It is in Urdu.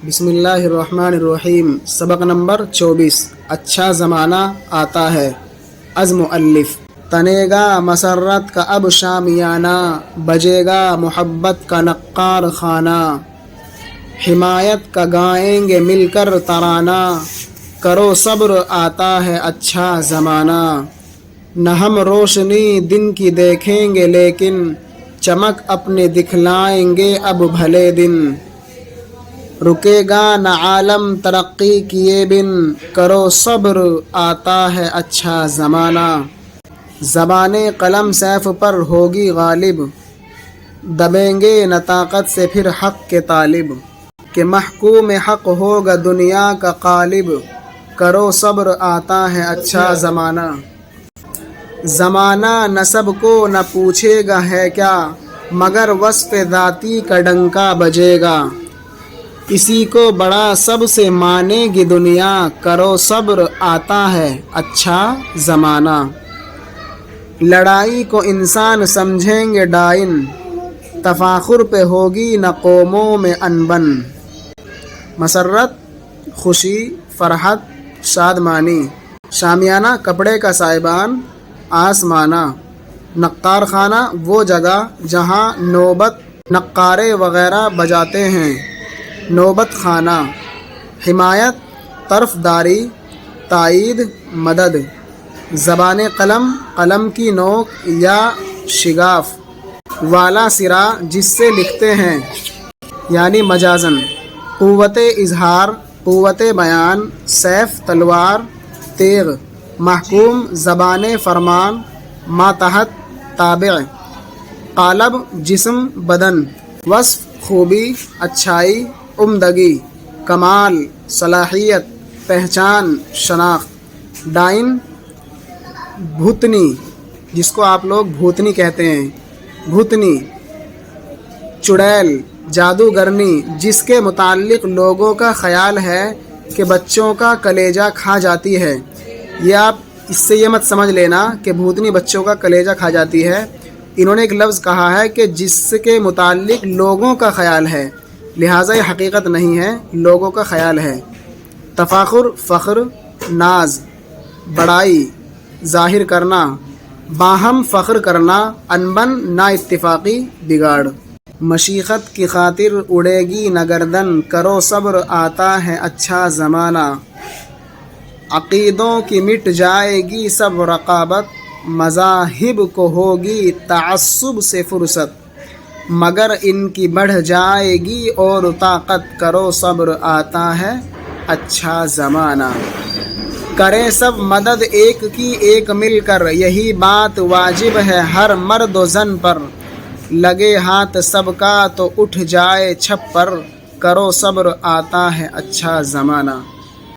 بسم اللہ الرحمن الرحیم۔ سبق نمبر 24۔ اچھا زمانہ آتا ہے۔ از مؤلف۔ تنے گا مسرت کا اب شامیانہ، بجے گا محبت کا نقار خانہ، حمایت کا گائیں گے مل کر ترانہ، کرو صبر آتا ہے اچھا زمانہ۔ نہ ہم روشنی دن کی دیکھیں گے لیکن، چمک اپنے دکھلائیں گے اب بھلے دن۔ رکے گا نہ عالم ترقی کیے بن، کرو صبر آتا ہے اچھا زمانہ۔ زبان قلم سیف پر ہوگی غالب، دبیں گے نہ طاقت سے پھر حق کے طالب، کہ محکوم حق ہوگا دنیا کا غالب، کرو صبر آتا ہے اچھا زمانہ۔ زمانہ نسب کو نہ پوچھے گا ہے کیا، مگر وصف ذاتی کا ڈنکا بجے گا۔ اسی کو بڑا سب سے مانے گی دنیا، کرو صبر آتا ہے اچھا زمانہ۔ لڑائی کو انسان سمجھیں گے ڈائن، تفاخر پہ ہوگی نہ قوموں میں انبن۔ مسرت خوشی، فرحت، شادمانی۔ شامیانہ کپڑے کا سائبان، آسمانہ۔ نقار خانہ وہ جگہ جہاں نوبت، نقارے وغیرہ بجاتے ہیں، نوبت خانہ۔ حمایت طرفداری، تائید، مدد۔ زبان قلم، قلم کی نوک یا شگاف والا سرا جس سے لکھتے ہیں، یعنی مجازاً۔ قوت اظہار، قوت بیان، سیف تلوار، تیغ۔ محکوم زبان فرمان، ماتحت تابع۔ قالب جسم، بدن۔ وصف خوبی، اچھائی، عمدگی، کمال، صلاحیت، پہچان، شناخت۔ ڈائن بھوتنی، جس کو آپ لوگ بھوتنی کہتے ہیں، بھوتنی۔ چڑیل جادوگرنی، جس کے متعلق لوگوں کا خیال ہے کہ بچوں کا کلیجہ کھا جاتی ہے۔ یہ آپ اس سے یہ مت سمجھ لینا کہ بھوتنی بچوں کا کلیجہ کھا جاتی ہے۔ انہوں نے ایک لفظ کہا ہے کہ جس کے متعلق لوگوں کا خیال ہے، لہٰذا یہ حقیقت نہیں ہے، لوگوں کا خیال ہے۔ تفاخر فخر، ناز بڑائی، ظاہر کرنا، باہم فخر کرنا، انبن نا اتفاقی، بگاڑ۔ مشیخت کی خاطر اڑے گی نہ گردن، کرو صبر آتا ہے اچھا زمانہ۔ عقیدوں کی مٹ جائے گی سب رقابت، مذاہب کو ہوگی تعصب سے فرصت، مگر ان کی بڑھ جائے گی اور طاقت، کرو صبر آتا ہے اچھا زمانہ۔ کریں سب مدد ایک کی ایک مل کر، یہی بات واجب ہے ہر مرد و زن پر، لگے ہاتھ سب کا تو اٹھ جائے چھپ پر، کرو صبر آتا ہے اچھا زمانہ۔